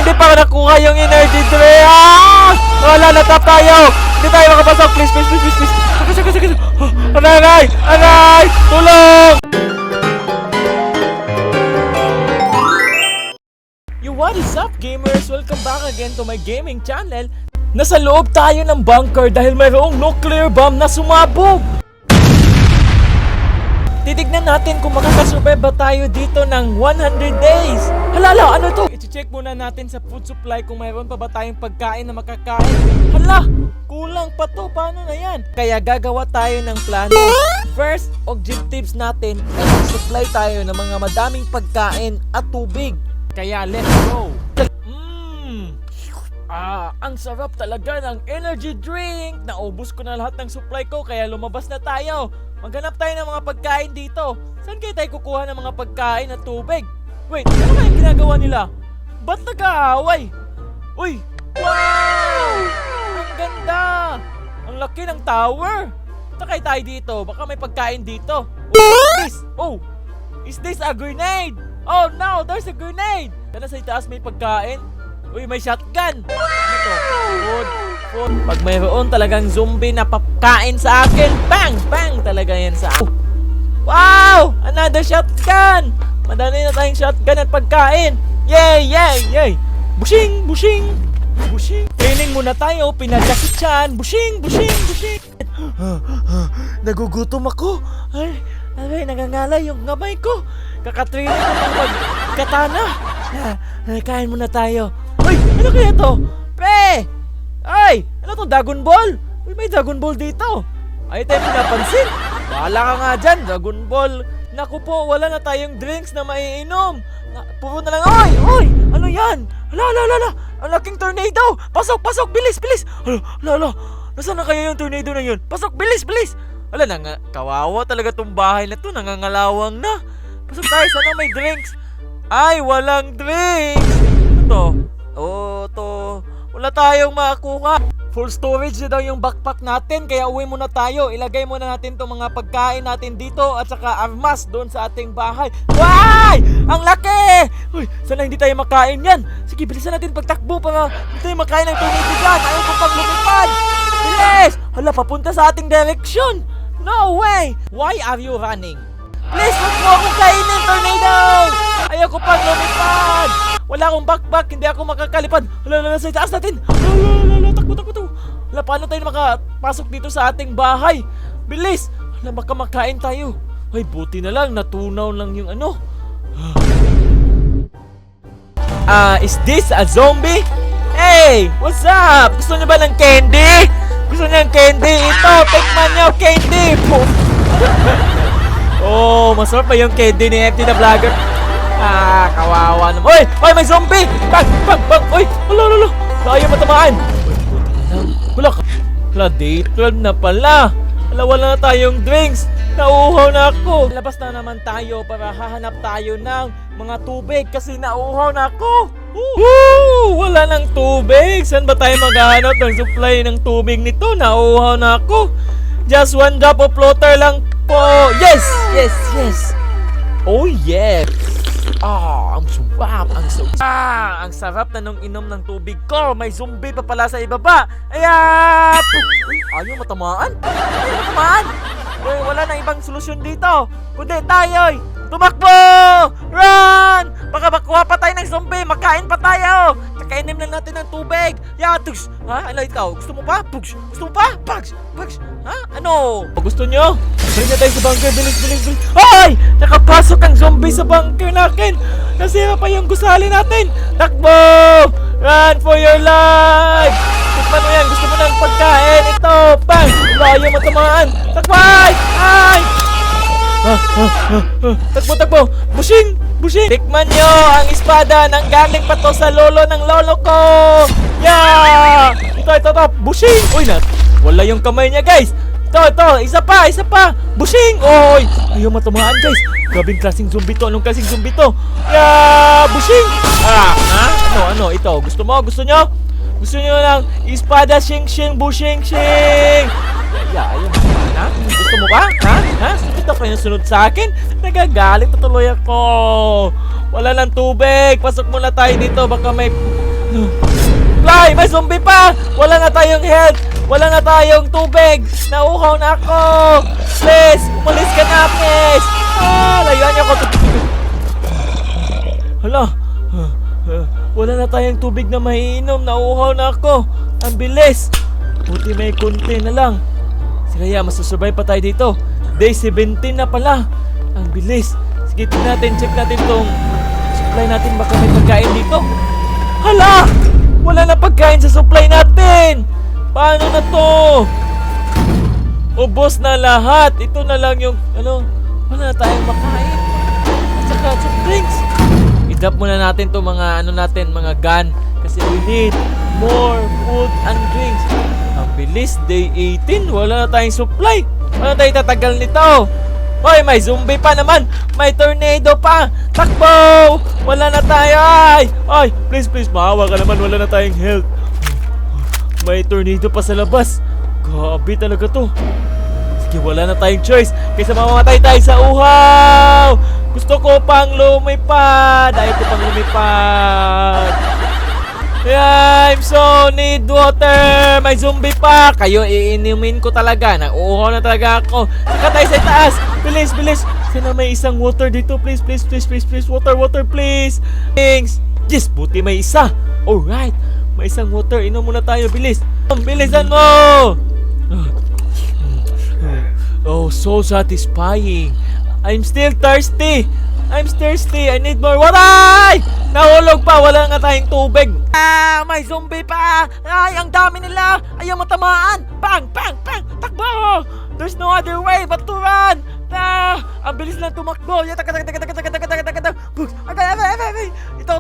Hindi pa nakuha yung energy drink. Wala, natap tayo. Hindi tayo makapasok. Please. Sige. Aray! Tulong! What is up, gamers? Welcome back again to my gaming channel. Nasa loob tayo ng bunker dahil mayroong nuclear bomb na sumabog. Titignan natin kung makakasurvive ba tayo dito ng 100 days. Hala, ano to? I-check muna natin sa food supply kung mayroon pa ba tayong pagkain na makakain. Hala, kulang pa to. Paano na yan? Kaya gagawa tayo ng plano. First objectives natin ay mag-supply tayo ng mga madaming pagkain at tubig. Kaya let's go. Ang sarap talaga ng energy drink. Naubos ko na lahat ng supply ko kaya lumabas na tayo. Maghanap tayo ng mga pagkain dito. Saan kayo tayo kukuha ng mga pagkain at tubig? Wait, ano kaya ginagawa nila? Ba't nag-aaway? Uy! Wow! Ang ganda! Ang laki ng tower! Takay tayo dito. Baka may pagkain dito. Is this a grenade? Oh no! There's a grenade! Sana sa itaas may pagkain. Uy, may shotgun! Ano to? Food. Pag mayroon talagang zombie na papakain sa akin, bang! Talaga yan sa akin. Wow! Another shotgun! Madali na tayong shotgun at pagkain. Yay! Bushing! Training muna tayo. Pinadakit siyan. Bushing! Nagugutom ako. Ay, nangangalay yung gamay ko. Kakatraining ko ng magkatana. Kain muna tayo. Uy, ano kaya to? Pre! Ay, ano to? Dragon Ball? Uy, may Dragon Ball dito. Ay, tayo pinapansin. Bahala ka nga dyan, Dragon Ball. Naku po, wala na tayong drinks na maiinom. Puro na lang. Oy! Ano yan? Hala. Ang laking tornado. Pasok, bilis. Hala. Nasaan na kaya yung tornado na yun? Pasok, bilis. Hala, kawawa talaga tong bahay na to. Nangangalawang na. Pasok tayo, sana may drinks. Ay, walang drinks. Ito. Wala tayong makakuha. Full storage na daw yung backpack natin. Kaya uwi muna tayo. Ilagay muna natin itong mga pagkain natin dito. At saka armas doon sa ating bahay. Why? Ang laki! Uy, sana hindi tayo makain yan. Sige, bilisan natin pagtakbo para hindi tayo makain ng tornado dyan. Ayaw ko pang lumipad. Bilis! Hala, papunta sa ating direction. No way! Why are you running? Please, huwag mo akong kainin, tornado! Ayaw ko pang lumipad! Wala akong backpack, hindi ako makakalipad. Hala, sa itaas natin. Hala, takbo. Hala, paano tayo makapasok dito sa ating bahay? Bilis! Hala, makamakain tayo. Ay, buti na lang, natunaw lang yung ano. Is this a zombie? Hey, what's up? Gusto niyo ba ng candy? Gusto niyo ng candy? Ito, tikman niyo, candy! Oh, masarap pa yung candy ni FT the Vlogger. Kawawa naman. Oy, may zombie! Bang! Oy, hala. Kaya matamaan. Wala, day 12 na pala. Wala na tayong drinks. Nauuhaw na ako. Labas na naman tayo para hahanap tayo ng mga tubig kasi nauuhaw na ako. Wala ng tubig. Saan ba tayo maghahanap ng supply ng tubig nito? Nauuhaw na ako. Just one drop of water lang po. Yes. Oh yes. Ang suwap, ang sarap na nung inom ng tubig ko. May zombie pa pala sa ibaba. Ayaw matamaan. Wala na ibang solusyon dito. Kundi tayo'y tumakbo! Run! Baka makuha pa tayo ng zombie. Makain pa tayo. Kakainin lang natin ng tubig. Tugs. Ano ikaw? Gusto mo pa? Pugs. Gusto mo pa? Pugs. Ano? Gusto nyo? Balik na tayo sa bunker. Bilis. Ay! Nakapasok ang zombie sa bunker natin. Nasira pa yung gusali natin. Takbo! Run for your life! Tikman mo yan. Gusto mo ng pagkain. Ito. Bang! Ayaw matamaan. Takbay! Ay! Takbo. Bushing! Tikman nyo ang espada nang galing pa to sa lolo ng lolo ko. Ito. Bushing! Uy, wala yung kamay niya, guys. Ito. Isa pa. Bushing! Oy! Ayaw matamaan, guys. Grabing klaseng zombie to. Anong klaseng zombie to? Bushing! Ano? Ito. Gusto nyo? Gusto nyo ng espada shing, bushing. Ayaw mo na? Gusto mo ba? Ito pa yung sunod sa akin. Nagagalit na tuloy ako. Wala ng tubig. Pasok muna tayo dito. Baka may Fly! May zombie pa! Wala na tayong health! Wala na tayong tubig! Nauhaw na ako! Please! Umalis ka na, please! Layuan niyo ako! Hala! Wala na tayong tubig na maiinom! Nauhaw na ako! Ang bilis! Buti may konti na lang. Kaya masusurvive pa tayo dito. Day 17 na pala. Ang bilis. Sige, check natin tong supply natin. Baka may pagkain dito. Hala! Wala na pagkain sa supply natin! Paano na to? Ubos na lahat. Ito na lang yung, wala na tayong makain. At saka soft drinks. I-drop muna natin to mga, mga gun. Kasi we need more food and drinks. Ang bilis, day 18. Wala na tayong supply. Wala na tayong tatagal nito. Hoy, may zombie pa naman. May tornado pa. Takbo! Wala na tayo. Ay, please, maawa ka naman. Wala na tayong health. May tornado pa sa labas. Grabe talaga to. Sige, wala na tayong choice. Kaysa mamamatay tayo sa uhaw. Gusto ko pang lumipad. Ayaw ko pang lumipad. I'm so need water. May zombie pa. Kayo iinumin ko talaga. Nauuhaw na talaga ako. Saka tayo sa taas. Bilis. Sana may isang water dito. Please. Water, please. Thanks. Yes, buti may isa. Alright. May isang water. Inom muna tayo. Bilis. Bilisan mo. Oh, so satisfying. I'm still thirsty. I need more water. Nahulog pa. Wala nga tayong tubig. May zombie pa. Ay, ang dami nila. Ayaw matamaan. Bang. Takbo. There's no other way but to run. Ang bilis lang tumakbo. Ito,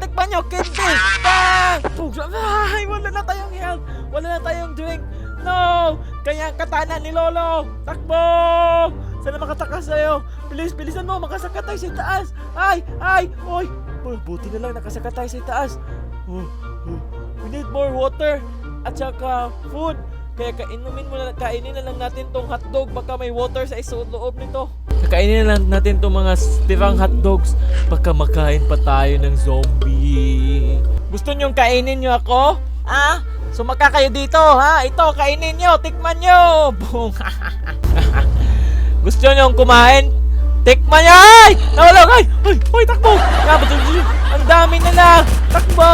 tikman nyo. Candy. Bang. Ay, wala na tayong health. Wala na tayong drink. No. Kaya ang katana ni Lolo. Takbo. Sana makatakas sa'yo. Bilisan mo. Makasakat tayo sa taas. Ay. Oy. Buti na lang nakasakat tayo sa taas. We need more water. At saka food. Kaya kainin na lang natin tong hotdog. Baka may water sa loob nito. Kakainin na lang natin tong mga tirang hotdogs. Baka makain pa tayo ng zombie. Gusto nyong kainin nyo ako? Sumaka kayo dito, ha? Ito, kainin nyo. Tikman nyo. Boom. Gusto nyong kumain? Tikman nyo! Ay! Nawala! Ay! Takbo! Ang dami nila! Takbo!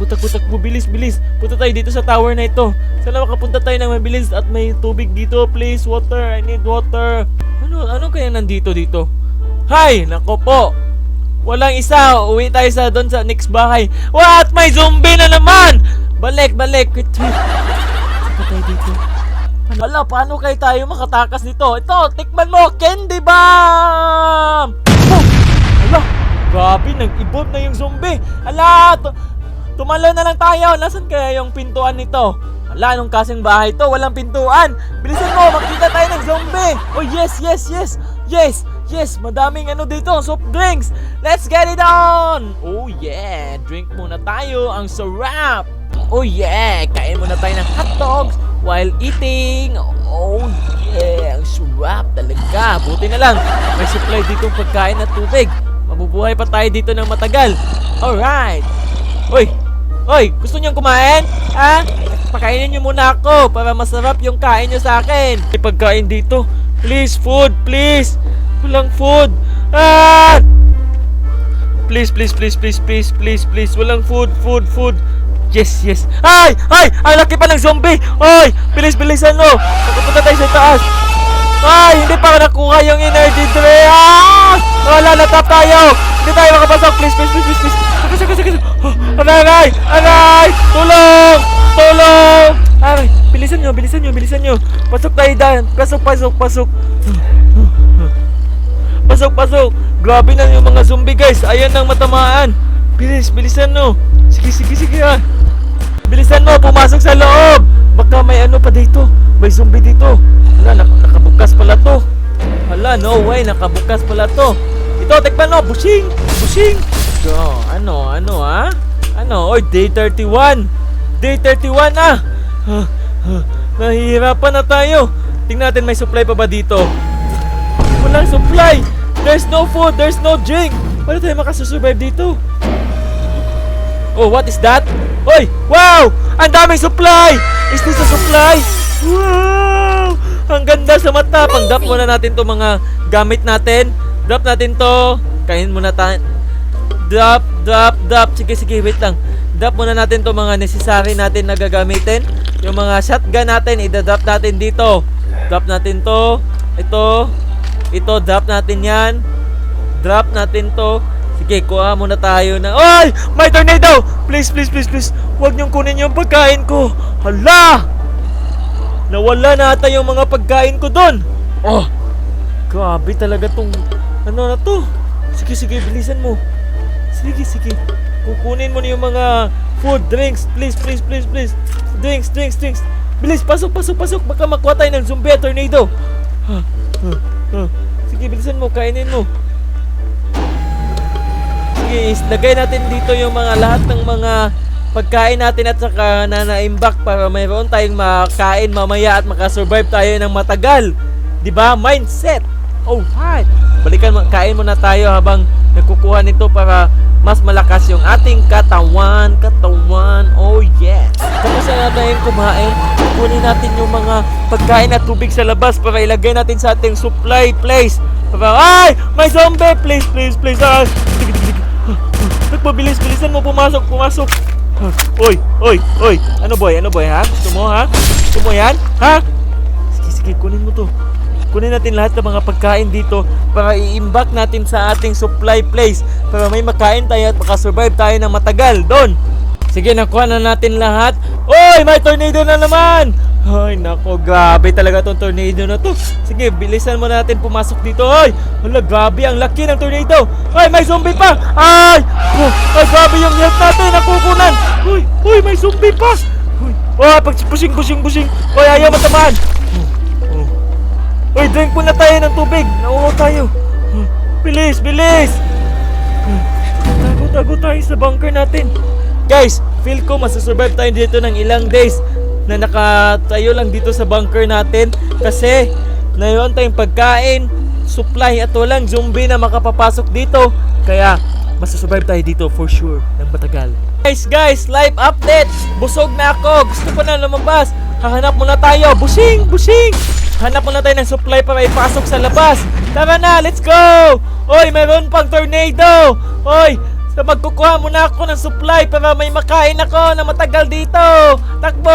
Takbo, bilis. Punta tayo dito sa tower na ito. Sana makapunta tayo ng mabilis at may tubig dito. Please, water. I need water. Ano kaya nandito dito? Hay! Nako po! Walang isa. Uwi tayo doon sa next bahay. What? May zombie na naman! Balik. Wait. Saka tayo dito. Hala, paano kayo tayo makatakas dito? Ito, tikman mo! Candy bomb! Hala, grabe, nag-evolve na yung zombie. Hala, tumalaw na lang tayo. Nasaan kaya yung pintuan nito? Hala, anong kasing bahay to? Walang pintuan. Bilisan mo, makita tayo ng zombie. Oh, yes, madaming dito, soft drinks. Let's get it on. Oh yeah, drink muna tayo. Ang sarap. Oh yeah, kain muna tayo ng hotdogs while eating. Oh yeah, ang sarap talaga. Buti na lang, may supply ditong pagkain at tubig. Mabubuhay pa tayo dito ng matagal. Alright. Oy, gusto niyong kumain? Pakainin niyo muna ako para masarap yung kain niyo sa akin. May pagkain dito. Please, food, please. Walang food. Please. Walang food. Yes. Ay! Ang laki pa ng zombie! Ay! Bilisan mo! Magpunta tayo sa taas! Ay! Hindi pa nakuha yung energy drink! Wala na tayo! Hindi tayo makapasok! Please! Sige! Aray! Tulong! Aray! Bilisan nyo! Pasok tayo dyan! Pasok! Grabe na yung mga zombie, guys! Ayan ang matamaan! Bilisan mo! Sige Bilisan mo, pumasok sa loob. Baka may pa dito. May zombie dito. Hala, nakabukas pala to. Hala, no way, nakabukas pala to. Ito, tikman mo, bushing. So, ano, Oy, day 31 na. Nahihirapan na tayo. Tingnan natin, may supply pa ba dito? Walang supply. There's no food, there's no drink. Paano tayo makasusurvive dito? Oh, what is that? Oy! Wow! Ang daming supply! Is this a supply? Wow! Ang ganda sa mata. Pang-drop muna natin to mga gamit natin. Drop natin to. Kainin muna tayo. Drop. Sige, wait lang. Drop muna natin to mga necessary natin na gagamitin. Yung mga shotgun natin, i-drop natin dito. Drop natin to. Ito, drop natin yan. Drop natin to. Sige, kuha muna tayo na. Oy! May tornado! Please. Huwag niyong kunin yung pagkain ko. Hala! Nawala na ata yung mga pagkain ko doon. Oh! Grabe talaga tong ano na to. Sige, bilisan mo. Sige. Kukunin mo na yung mga food, drinks. Please. Drinks. Bilis, pasok. Baka makuha tayo ng zombie at tornado. Sige, bilisan mo, kainin mo. Sige, lagay natin dito yung mga lahat ng mga pagkain natin at saka na-imbak para mayroon tayong makain mamaya at makasurvive tayo ng matagal. Diba? Mindset! Alright! Kain muna tayo habang nagkukuha nito para mas malakas yung ating katawan. Oh yes! Tapos na natin kumain, kunin natin yung mga pagkain at tubig sa labas para ilagay natin sa ating supply place. Para, ay! May zombie! Please! Sige. Bilisan mo, pumasok. Oy. Ano boy, ha? Gusto mo yan? Ha? Sige, kunin mo to. Kunin natin lahat ng mga pagkain dito para i-imbak natin sa ating supply place para may makain tayo at makasurvive tayo ng matagal doon. Sige, nakuha na natin lahat. Oy, may tornado na naman! Ay, nako, grabe talaga tong tornado na to. Sige, bilisan mo natin pumasok dito. Ay, hala, grabe, ang laki ng tornado. Ay, may zombie pa. Ay, grabe yung health natin, nakukunan. Uy, may zombie pa. Pushing. Uy, ayaw matamaan. Uy, drink muna tayo ng tubig. Nauuhaw tayo. Bilis. Tago tayo sa bunker natin. Guys, feel ko masusurvive tayo dito ng ilang days na nakatayo lang dito sa bunker natin kasi nayon tayong pagkain, supply at walang zombie na makapapasok dito. Kaya masusurvive tayo dito for sure ng matagal. Guys, live update. Busog na ako. Gusto ko na lumabas. Hahanap muna tayo. Busing. Hanap muna tayo ng supply para ipasok sa labas. Tara na, let's go. Oy, mayroon pang tornado. Oy, magkukuha muna ako ng supply para may makain ako na matagal dito. Takbo!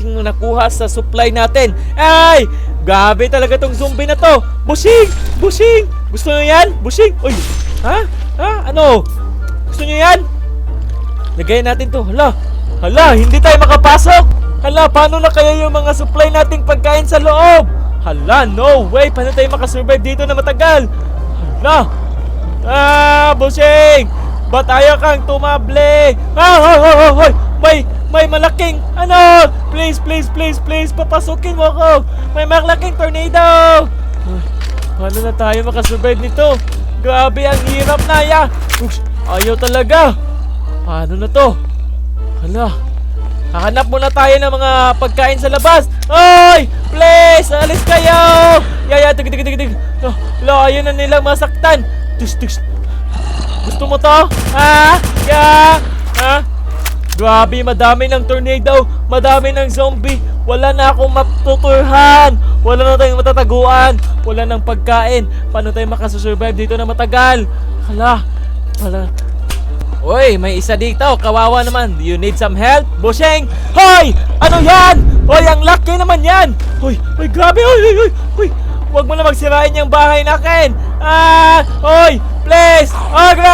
Tingnan nakuha sa supply natin. Ay! Grabe talaga tong zombie na to. Busing! Gusto nyo yan? Busing! Uy! Ha? Ano? Gusto nyo yan? Lagayin natin to. Hala, hindi tayo makapasok. Hala, paano na kaya yung mga supply nating pagkain sa loob? Hala, no way. Paano tayo makasurvive dito na matagal? Hala! Busing! Ba't ayaw kang tumable? May malaking, please, papasukin mo ako. May malaking tornado. Paano na tayo makasurvive nito? Grabe, ang hirap na ya. Ayaw talaga. Paano na to? Hala, hahanap muna tayo ng mga pagkain sa labas. Oy! Please! Alis kayo! Tig. Ayaw na nilang masaktan. Gusto mo to? Grabe, madami ng tornado, madami ng zombie. Wala na akong matuturhan. Wala na tayong matataguan. Wala nang pagkain. Paano tayo makasusurvive dito na matagal? Hala. Uy, may isa dito. Kawawa naman. Do you need some help? Busing! Hoy! Ano yan? Hoy, ang laki naman yan. Hoy, grabe. Hoy. Huwag mo na magsirain yung bahay nakin. Hoy, please. Agray!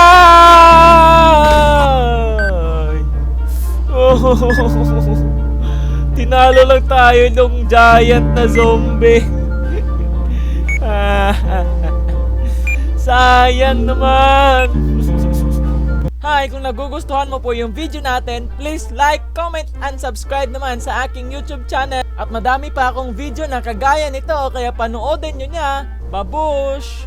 Tinalo lang tayo ng giant na zombie. Sayang naman. Hi, kung nagugustuhan mo po yung video natin, please like, comment, and subscribe naman sa aking YouTube channel. At madami pa akong video na kagaya nito, kaya panoodin nyo niya. Babush!